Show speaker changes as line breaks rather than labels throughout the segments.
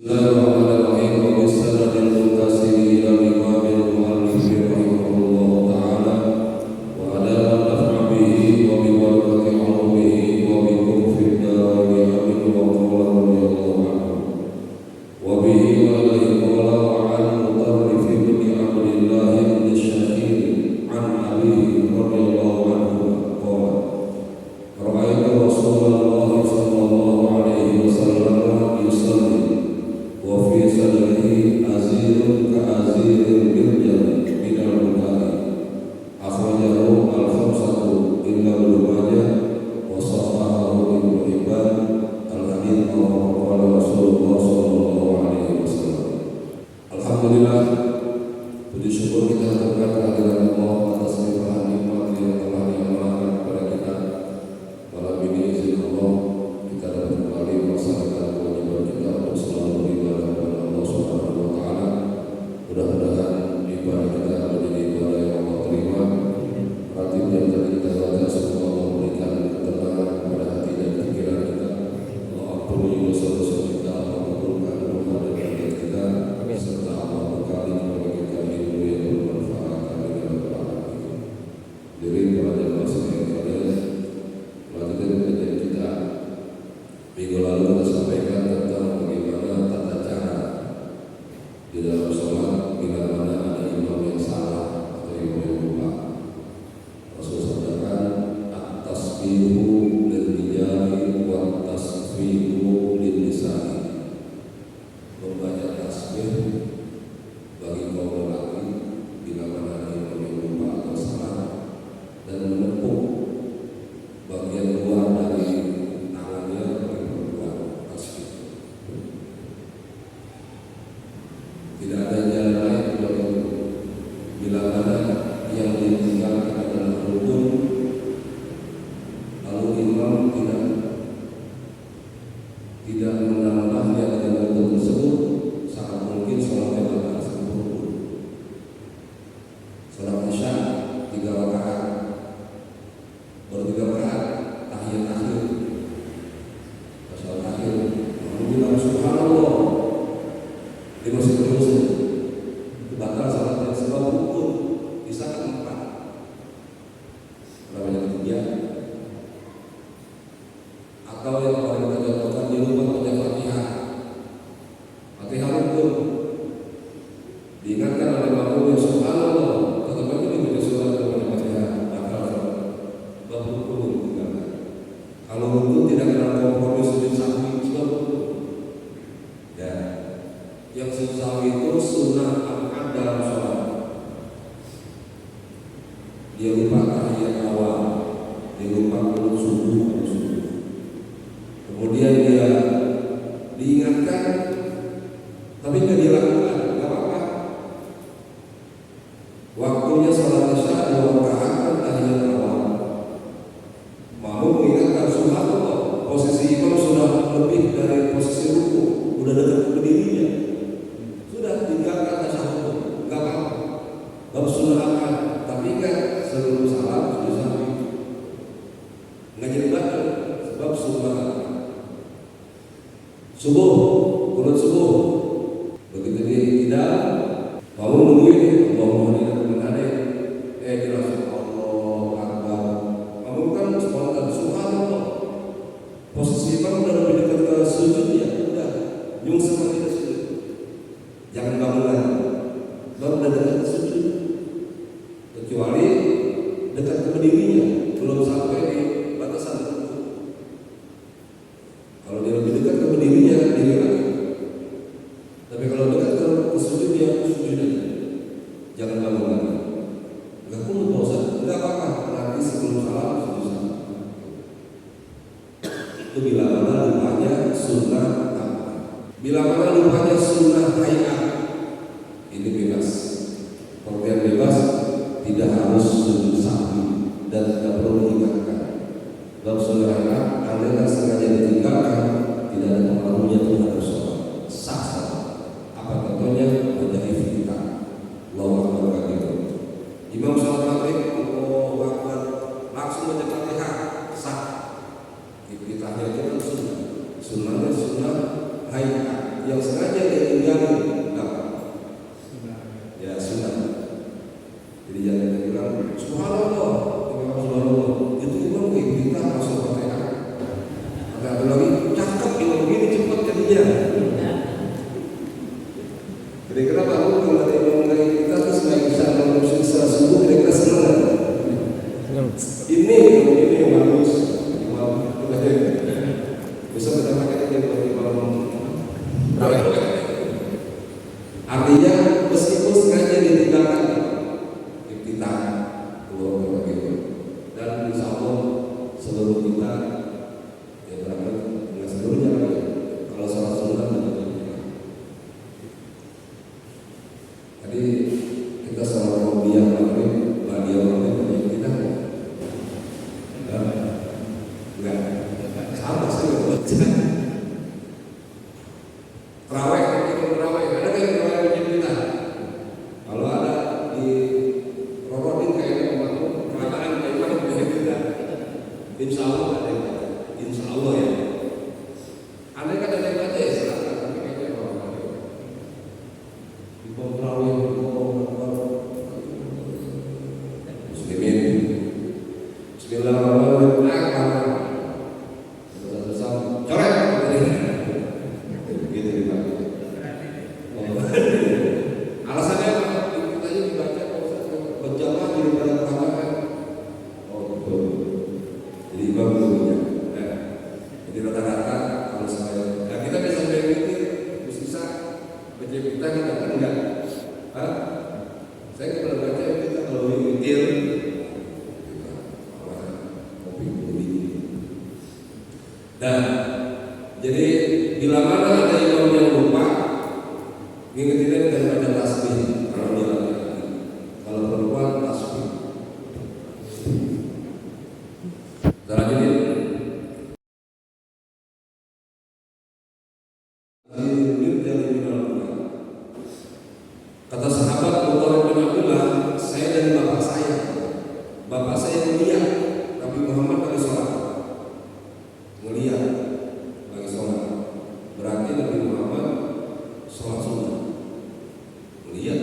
Bismillahirrahmanirrahim. Wa bisanadil muntasiri ila imamil mu'allif rahimahullah ta'ala wa ala man naf'a bihi wa bi barakati ulumihi wa bi kurfid dari amin wa qawla radiyallahu anhu wa bihi wa alaihi qawla wa an mutarrif ibn Abdillah ibn Syakir an abihi radiyallahu anhu qawla ra'aytu Rasulullah sallallahu alaihi wasallam yusalli wa fi sadrihi azirun ka azirin biljam minal bukai akhrajahu al-khamsatu illa Ibnu wa sahahahu Ibnu Hibban al-hadits wa qala Rasulullah sallallahu alaihi wasallam. Alhamdulillah, puji syukur kita haturkan kehadiran Allah atas limpahan nikmat yang telah diamanahkan kepada kita. Malam ini izin Allah kita dapat kembali melaksanakan kewajiban kita untuk selalu beribadah kepada Allah Subhanahu wa taala. Mudah-mudahan ibadah kita menjadi ibadah yang Allah terima. Ratib yang tadi kita baca, semoga Allah berikan ketenangan kepada hati dan pikiran kita. Allah ampuni dosa-dosa kita, Allah kabulkan doa dan hajat kita, serta Allah berkahi kepada kita ilmu yang bermanfaat. Amin ya rabbal alamin. Diri para jemaah sekalian, melanjutkan kajian kita minggu lalu kita sampaikan tentang bagaimana tata cara di dalam sholat bila mana ada imam yang salah atau imam yang lupa. Rasul sabdakan at-tasbihu lil-rijali wa tasbihu lil-nisai. Membaca tasbih bagi kaum lelaki bila mana ada imam yang lupa atau salah, dan menepuk bagian luar dari tangannya bagi perempuan tasbih. Tidak ada jalan lain kecuali bila mana yang ditinggalkan adalah rukun, lalu imam tidak menambahnya dengan rukun tersebut, sangat mungkin sholatnya akan sempurna. Sholat Isya 3 rakaat, baru 3 rakaat tahiyat akhir, sholat akhir, lalu bilang subhanallah di masjid Muslim, itu batal salatnya sebab rukun bisa 4. Kenapa yang ketiga? Atau yang paling kita contohkan, dia lupa baca Fatihah. Fatihah rukun, diingatkan oleh makmum yang subhanallah, tetap aja dibaca surat kepada Fatihah, batal salat. Sebab rukun ditinggalkan. Kalau rukun tidak kena kompromi sujud sahwi, sebab rukun. Ya, yang sujud sahwi itu sunnah akad dalam sholat. Dia lupa tahiyat awal, dia lupa qunut subuh, kemudian dia diingatkan tapi nggak dia lakukan, nggak apa-apa. Waktunya sholat Isya 2 rakaat kan tahiyat awal, mau mengingatkan subhanallah, posisi imam sudah lebih dari posisi ruku, udah dekat ke berdirinya, sudah tinggalkan tasyahud, nggak apa-apa. Bab sunnah akad, tapi kan sebelum salam sudah sampai nggak jadi batal, sebab sunnah akad. Subuh, qunut subuh, begitu dia tidak mau nungguin Allahumma hadina man hadait, dirasa Allahu akbar, kamu kan spontan subhanallah, posisi imam udah lebih dekat ke sujudnya, udah nyungsep ke sujud, jangan bangunan, baru udah dekat ke sujud, kecuali dekat ke berdirinya, belum sampai di batasan ruku. Kalau dia lebih dekat ke berdirinya, diri lagi. Tapi kalau dekat ke sujudnya, sujud aja, jangan bangunan. Enggak pun dosa, enggak apa-apa. Nanti sebelum salam sujud salam. Itu bila mana lupanya sunnah apa? Bila mana lupanya sunnah hayat, ini bebas. Pengertian bebas, tidak harus sujud sahwi dan tidak perlu diingatkan. Dalam sunnah hayat, Anda sengaja ditinggalkan, tidak ada pengaruhnya terhadap sholat, sah salat. Apa contohnya? Baca iftitah, Allahu akbar kabir. Imam sholat maghrib, Allahu akbar, langsung baca Fatihah, sah. Iftitahnya itu kan sunnah, sunnahnya sunnah hayat. Yang sengaja Artinya meskipun sengaja ditinggalkan kita keluar begitu, dan insya Allah seluruh kita ya barangkali nggak seluruhnya lagi kalau sholat sunnah tadi kita sholat dia maghrib dia maghrib kita enggak sama sih terawih itu terawih ada kan terawih masjid kita kalau ada di Rorodin kayaknya perkataan kayak mana masjid kita insya Allah ada yang baca insya Allah ya andai kan ada yang baca ya silakan tapi kayaknya orang ada di bawah terawih di bawah muslimin Bismillahirrahmanirrahim alasannya apa? Kita dibaca berjamaah jadi pada perkataan. Oh betul. Jadi imam dulunya. Jadi rata-rata kalau saya, nah kita bisa mikir, bisa baca kita kan enggak. Saya kalau baca kita kalau mikir, kopi kopi. Dan jadi bila mana ada imam yang lupa ingat-ingat dan baca tasbih kalau dia laki-laki, kalau perempuan tasbih. Selanjutnya, kata sahabat Mutarrib bin Abdullah, saya dan bapak saya melihat Nabi Muhammad lagi sholat, melihat lagi sholat, berarti Nabi Muhammad sholat sunnah. Lihat,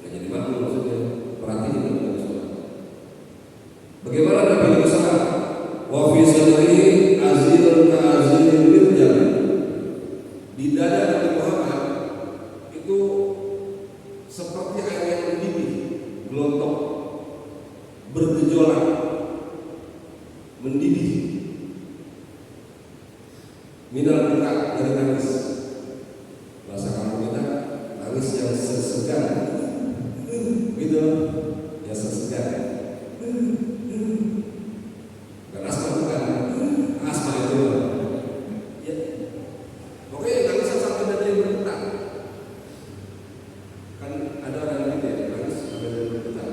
nggak jadi makmum maksudnya. Perhatiin Nabi sholat. Bagaimana Nabi sholat? Wa fi sadri azirun ka aziril mirjal. Di dada Nabi Muhammad itu seperti air yang mendidih, gelontok, bergejolak, mendidih. Minal buka dari nangis. Bahasa kamu kita nangis yang sesegan gitu yang sesegan bukan asma bukan asma itu ya pokoknya nangis yang sampai dada yang bergetar kan ada orang gitu ya nangis sampai dada yang bergetar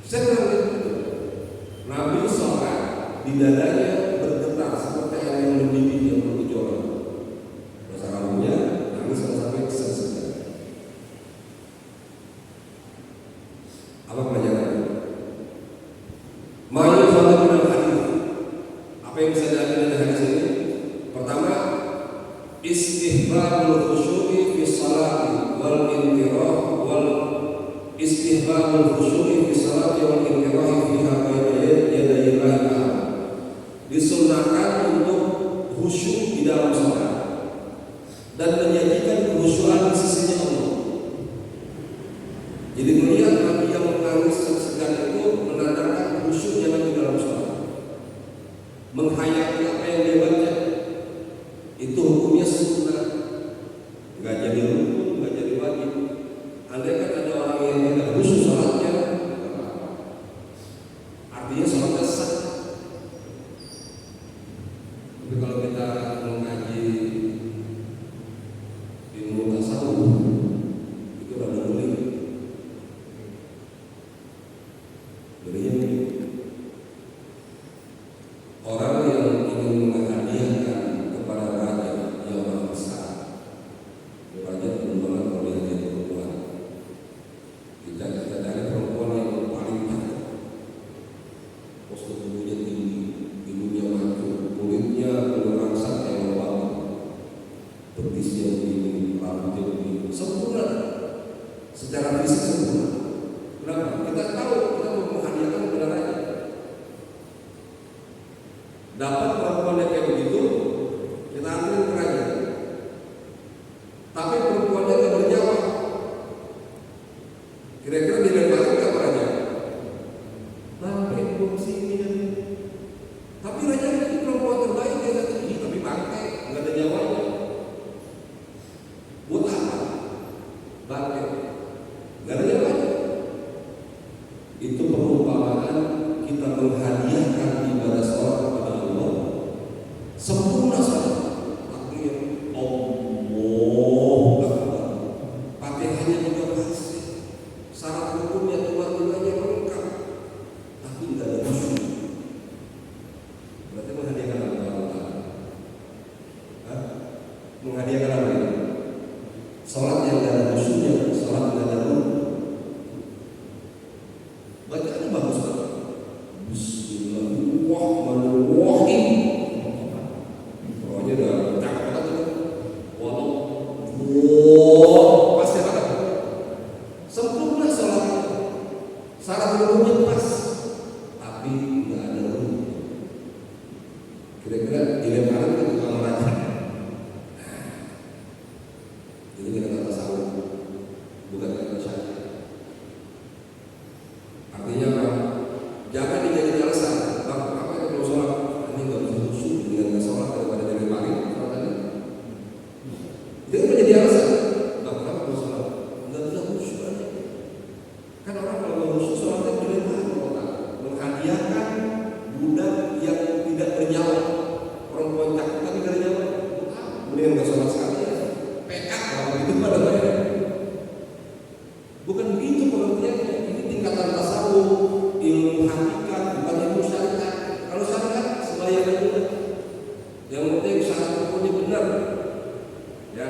saya bilang gitu Nabi sholat di dadanya bergetar seperti air yang mendidih yang bergejolak. Bahasa kamunya nangis sampai sesegan. Apa pelajarannya? Ma'al fadhilul hadis. Apa yang bisa diambil dari hadis ini? Pertama, istihbabul khusyu'i fi sholati wal intirah wal istihbabul khusyu'i fi sholati wal intirah fiha baina yaday Allah ta'ala. Disunnahkan untuk khusyuk di dalam sholat dan menyajikan kekhusyuan di sisinya Allah. Jadi melihat Nabi yang menangis segan itu menandakan khusyuknya Nabi dalam sholat, menghayati apa yang dia baca. Itu hukumnya sunnah, nggak jadi rukun, nggak jadi wajib. Andai kan ada orang yang tidak khusyuk sholatnya, artinya sholatnya sah. Tapi kalau kita mengkaji ilmu tasawuf itu rada sulit. Jadi orang yang ingin menghadiahkan kepada raja yang maha besar, raja perempuan kalau dia jadi perempuan, kita cari perempuan yang paling cantik, postur tubuhnya tinggi, ibunya mancung, kulitnya berlangsat kayak lubang, betisnya begini, rambutnya begini, sempurna, secara fisik sempurna. Kenapa? Kita tahu kita mau menghadiahkan kepada raja. Dapat perempuan yang kayak begitu, kita anterin ke raja. Tapi perempuannya nggak berjawab. Kira-kira dilempari nggak ke raja? Sampai belum sini. Tapi raja ini perempuan terbaik, dia tinggi tapi bangga.
menghadiahkan apa itu? Sholat yang tidak ada khusyuknya, sholat yang tidak ada ruku. Bacaannya bagus banget. Bismillahirrahmanirrahim. Pokoknya udah cakep banget itu. Walau pasti banget. Sempurna sholatnya. Syarat rukunya pas, tapi nggak ada ruku. Kira-kira dilemparin ke tukang raja. Ini kita kata sahur, bukan kata syariat. Artinya apa? Jangan dijadikan alasan. Bang, apa yang perlu sholat? Ini nggak bisa khusyuk dengan nggak sholat daripada jadi paling. Jangan menjadi alasan. Bang, kenapa perlu sholat? Nggak bisa khusyuk aja. Kan orang kalau nggak khusyuk sholatnya jadi menghadiahkan budak yang tidak bernyawa. Perempuan cakep tapi nggak ada nyawa. Mendingan nggak sholat sekali ya. PA kalau begitu pada saya. Bukan begitu pengertiannya. Ini tingkatan tasawuf, ilmu hakikat, bukan ilmu syariat. Kalau syariat sembahyang aja. Yang penting syarat rukunya benar. Ya,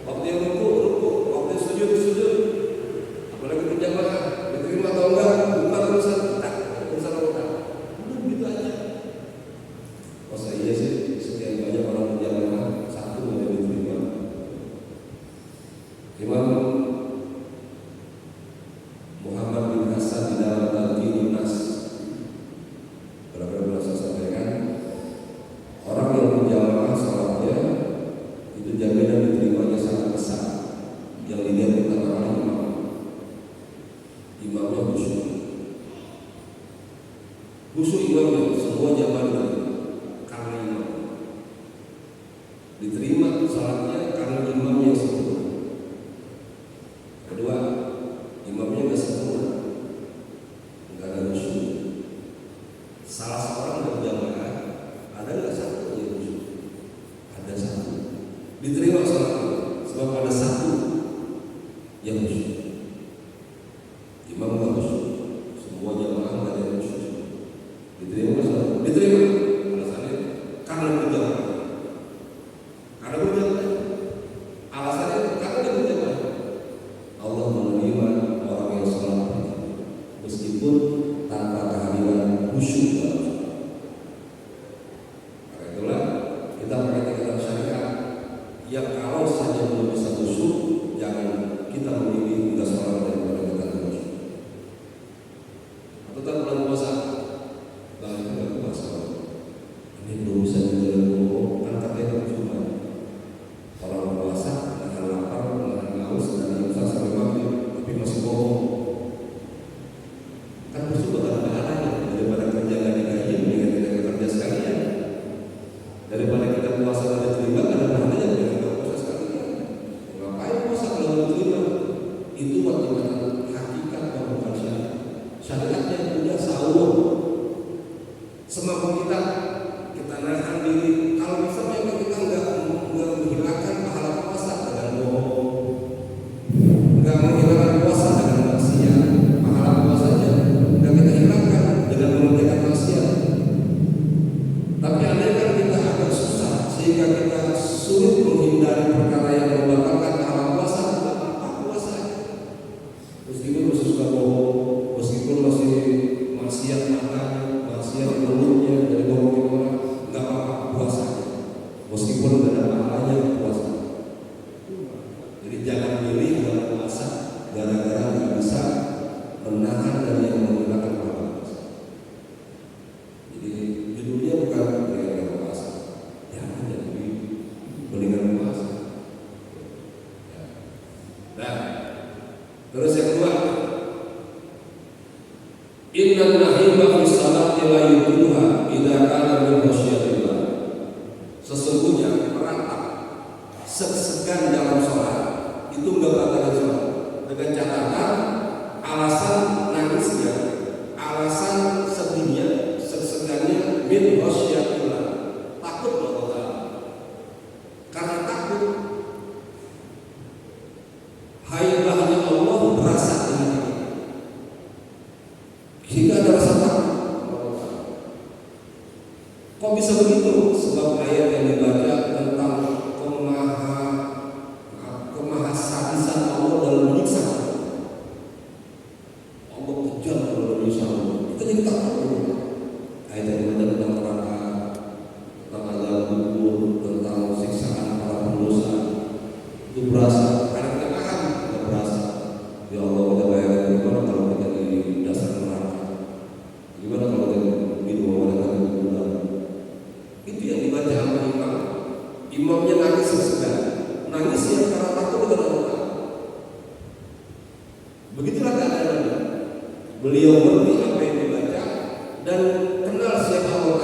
waktu yang ruku, waktu yang sujud. Apalagi berjamaah, diterima atau enggak, bukan urusan kita, urusan Allah. Udah begitu aja. Masa iya sih, sekian banyak orang berjamaah satu yang diterima. Imam Muhammad bin Hasan di dalam Talqinun Nas beberapa saya sampaikan, orang yang berjamaah sholatnya itu jaminan diterimanya sangat besar. Yang dilihat pertama kali imamnya khusyuk imamnya, semua jamaah karena imam diterima sholatnya karena imamnya yang sempurna. Kedua, imamnya nggak sempurna, nggak ada khusyuk. Salah seorang berjamaah ada nggak satu yang khusyuk? Ada satu. Diterima sholatnya sebab ada satu yang khusyuk. Imam nggak khusyuk, semua jamaah nggak ada yang khusyuk. Diterima sholatnya, diterima. Alasannya karena berjamaah. Karena berjamaah. Alasannya karena berjamaah. Allah menerima orang yang sholat meskipun tanpa kehadiran khusyuk. Karena itulah kita pakai tingkatan syariat yang kalau saja belum bisa khusyuk, jangan kita memilih tidak sholat daripada kita khusyuk. Atau tak bulan puasa, bahkan tidak puasa. Ini belum bisa menjalan ngomong, kan katanya cuma orang puasa, nahan lapar, nahan haus, dan imsak sampai maghrib, tapi masih bohong. Kan justru bakal pahalanya daripada kerja nggak digaji, mendingan kita kerja sekalian. Daripada kita puasa nggak diterima, ada pahalanya mendingan kita puasa sekalian. Ngapain puasa kalau nggak diterima? Itu bagaimana hakikat dan bukan syariat. Syariatnya punya sahur. Semampu kita nahan diri. Kalau bisa memang kita nggak menghilangkan pahala puasa dengan bohong, nggak menghilangkan puasa dengan maksiat. Pahala puasanya nggak kita hilangkan dengan mengerjakan maksiat. Tapi andai kan kita agak susah sehingga kita sulit menghindari perkara yang membatalkan pahala puasa, tidak apa puasa. Meskipun masih suka bohong, meskipun masih maksiat makan, maksiat mulutnya dari bohongin orang, nggak apa-apa puasa. Meskipun tidak ada pahalanya puasa. Jadi jangan pilih dalam puasa gara-gara nggak bisa menahan dari yang menghilangkan pahala puasa. Jadi judulnya bukan mendingan puasa, jangan jadi mendingan puasa. Ya. Nah, terus yang kedua, inna nahima fi salati la yudhuha idza kana min khasyatillah. Sesungguhnya meratap segan dalam sholat itu enggak batalkan sholat, dengan catatan alasan nangisnya, alasan sedihnya, segannya min khasyatillah, takut kepada Allah. Karena takut, haibahnya Allah berasa dengan kita. Hingga ada rasa takut. Kok bisa begitu? Sebab ayat yang dibaca tentang kemaha berasa. Karena kita paham nggak berasa. Ya Allah, kita bayangkan gimana kalau kita di dasar neraka, gimana kalau kita di bawah neraka bulan. Itu yang dibaca sama imam. Imamnya nangis segan, nangis yang karena takut dengan Allah. Begitulah keadaannya. Beliau mengerti apa yang dibaca dan kenal siapa Allah,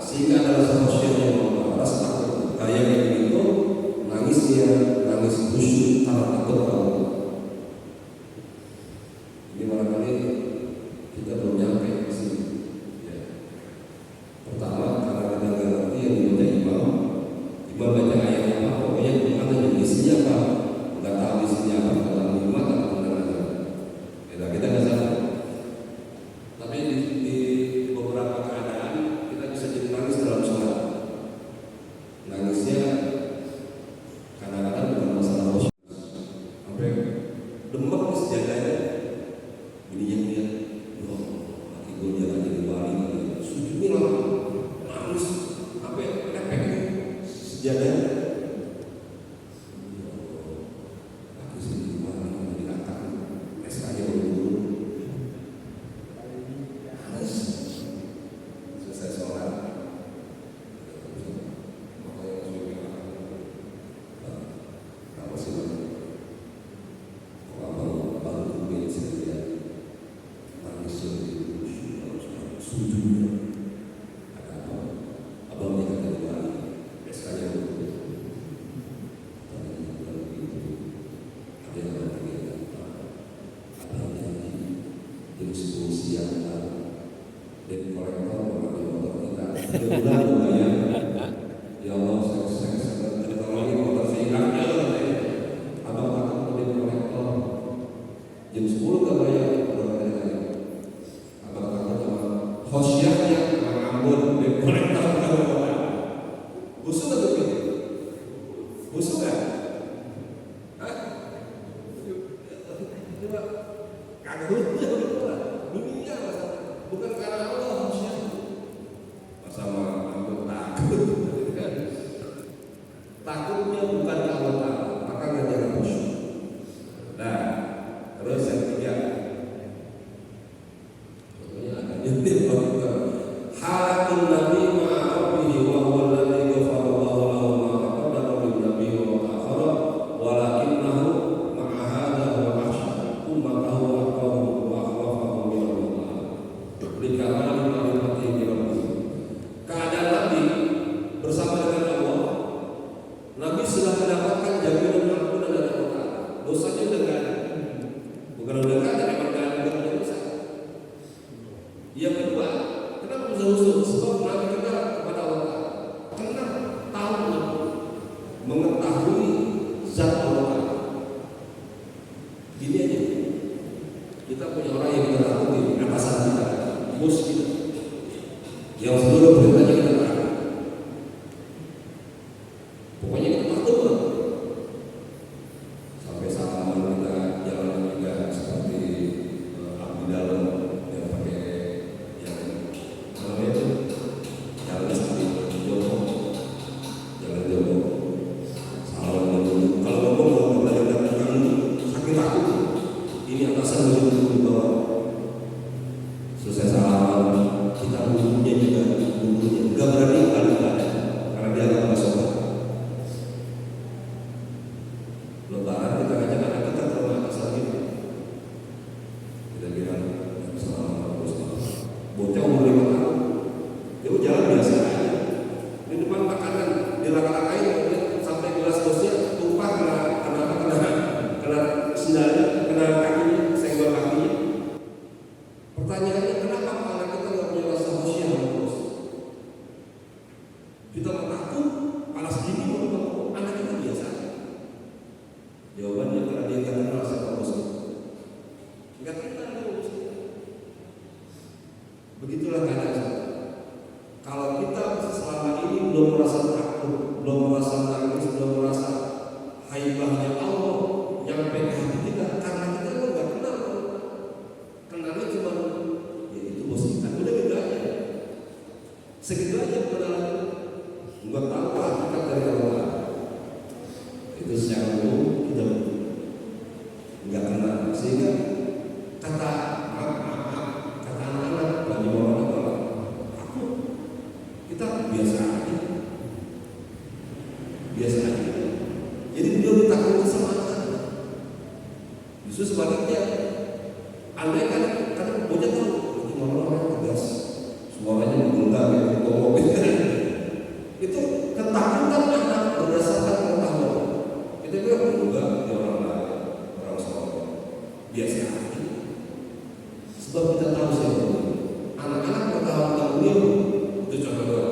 sehingga adalah sosok yang merasa takut. Kayak begitu, nangisnya nangis khusyuk karena takut Allah. Ini barangkali kita belum nyampe ke sini. Ya. Pertama, karena kita nggak ngerti yang dibaca imam baca ayat apa, pokoknya Quran ada isinya apa, nggak tahu isinya apa, nggak tahu iman atau mana. Kita nggak tahu. Tapi di beberapa keadaan kita bisa jadi nangis dalam sholat. Nangisnya kadang-kadang bukan masalah khusyuk, sampai demam di sejadahnya. Ini yang dia, loh, laki gue jangan jadi wali, sujudnya lama, nangis, sampai lepek sejadahnya. Laki sendiri wali, jadi angkat, SK-nya dulu. Selesai sholat, apa sih bang? Baru kemudian saya lihat nangis sujudnya. Ada apa? Abangnya kata dia, SK-nya dulu. Ada yang lagi, abangnya jam 10 siang dan kolektor memakai motor kita. Dia bilang ya, ya Allah, saya ada lagi motor saya hilang. Abang akan menjadi kolektor. Jam 10 gak bayar, abang takut sama khosyahnya, sama Ambon, dan kolektor gak bayar. Busuk gak tuh? Busuk gak? Hah? Coba, kagak hutnya begitu lah. Dunia bukan karena Allah khusyah. Sama Ambon takut. Takutnya bukan Allah Ta'ala, maka gak jangan khusyuk. Nah, terus yang ketiga, contohnya ada nyetir halatun nabi ma'abihi wa huwa alladhi ghafarallahu lahu ma taqaddama min nabi wa ma ta'akhara walakinnahu ma'a hadha wa ahsyad ummatahu wa aqwahu wa akhwafahu min Allah likamali ma'rifatihi bi rabbih. Keadaan Nabi bersama dengan Allah, Nabi sudah mendapatkan jaminan ampunan dari Allah. Dosanya udah gak ada. Bukan udah gak ada, memang gak ada dosa. Yang kedua, kenapa bisa usul? Sebab Nabi kenal kepada Allah. Kenal, tahu, mengetahui zat Allah. Gini aja, kita punya orang yang kita takuti, atasan kita, bos kita, yang seluruh perintahnya kita tahu. Pokoknya kita takut banget. Sampai salaman kita jalan juga seperti abdi dalam yang pakai yang namanya itu jalan seperti jodoh, jalan jodoh. Salaman dulu. Kalau ngomong belajar dari kamu sakit takut. Ini atasan dulu di bawah. Selesai salaman, kita bumbunya juga bumbunya nggak berani kali ada karena dia nggak masuk. biasa aja. Jadi beliau ditakuti sama anak. Justru sebaliknya, andai kan bocah tahu itu orang-orang tegas, suaranya menggelegar ya, ngomong itu ketakutan anak berdasarkan pengetahuan. Kita bilang menggelegar di orang lain, orang sekolah biasa aja. Sebab kita tahu siapa anak-anak bertahan tentang beliau. Itu contoh.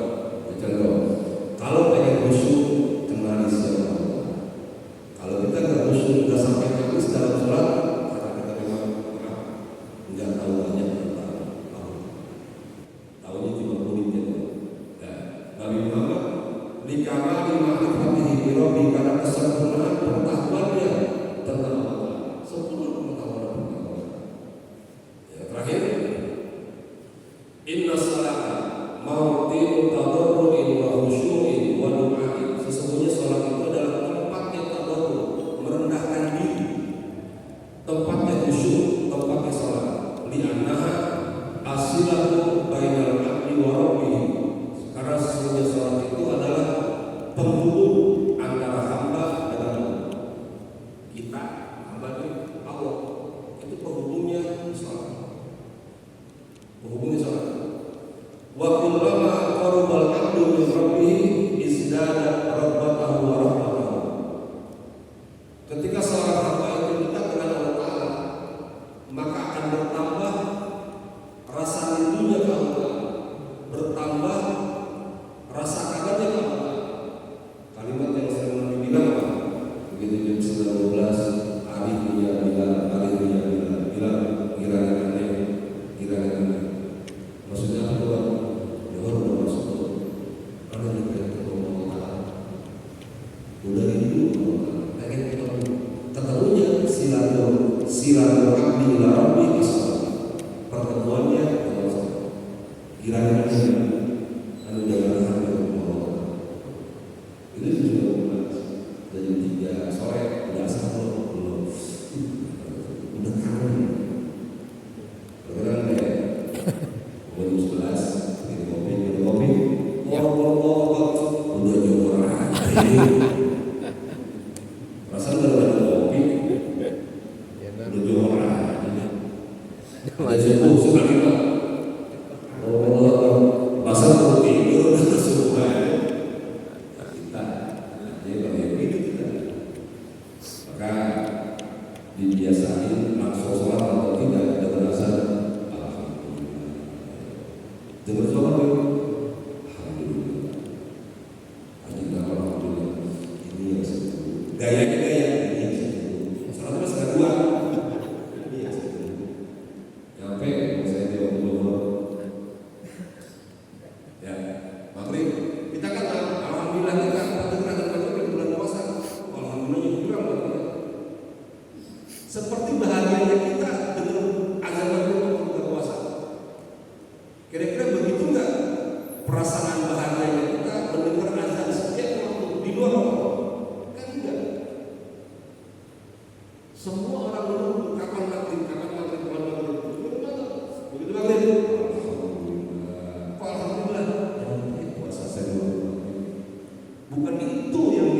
Kalau pengen khusyuk, kenali siapa Allah. Kalau kita nggak khusyuk, nggak sampai nangis dalam sholat, karena kita memang nggak tahu banyak tentang Allah. Tahunya cuma kulitnya. Ya, Nabi Muhammad dikawal di ma'rifatihi bi rabbi, karena kesempurnaan pengetahuannya tentang Allah. Sempurna pengetahuan tentang Allah. Ya, terakhir, inna salata mawti'u tadarru'in wa khusyu'in wa du'a'in. Sesungguhnya salat itu adalah tempatnya tadarru', merendahkan diri, tempatnya khusyuk, tempatnya salat. Li'annaha asilatu bainal 'abdi wa rabbih. Karena sesungguhnya salat itu adalah penghubung antara hamba dengan Allah. Kita hamba dengan Allah. Itu penghubungnya salat. Penghubungnya salat. Wa kullama qarabal 'abdu min rabbih izdada rabbatahu wa rahmatahu. Ketika seorang hamba itu dekat dengan Allah Ta'ala, maka akan bertambah rasa rindunya ke Allah, bertambah rasa kangennya ke Allah. Kalimat yang sering Nabi bilang apa? Begitu jam 9:12, alif ya bilal, bilang kira-kira maksudnya apa tuh? Udah rindu pengen ketemunya silatul abdi ila rabbi as-salat, pertemuannya dengan salat. Kira-kira anu jangan hamba Allah. Ini sudah jam 3 sore udah asar belum. Udah kangen. Beneran deh. Jam 11 minum kopi. Udah jauh perasaan udah ada kopi udah jauh aja sekali pak masa mau tidur udah semua kita ini kalau hidup kita maka dibiasain langsung sholat atau tidak ada berasa alhamdulillah dengar sholat gayanya salah mas kedua nyampe saya di ya maghrib kita kan alhamdulillah kita di bulan puasa alhamdulillah kurang seperti bahagianya kita dengan azan maghrib waktu bulan puasa. Kira-kira begitu nggak perasaan bahagianya kita mendengar azan setiap waktu di luar waktu? Semua orang menunggu kapan maghrib. Begitu maghrib, alhamdulillah. Puasa saya bukan itu yang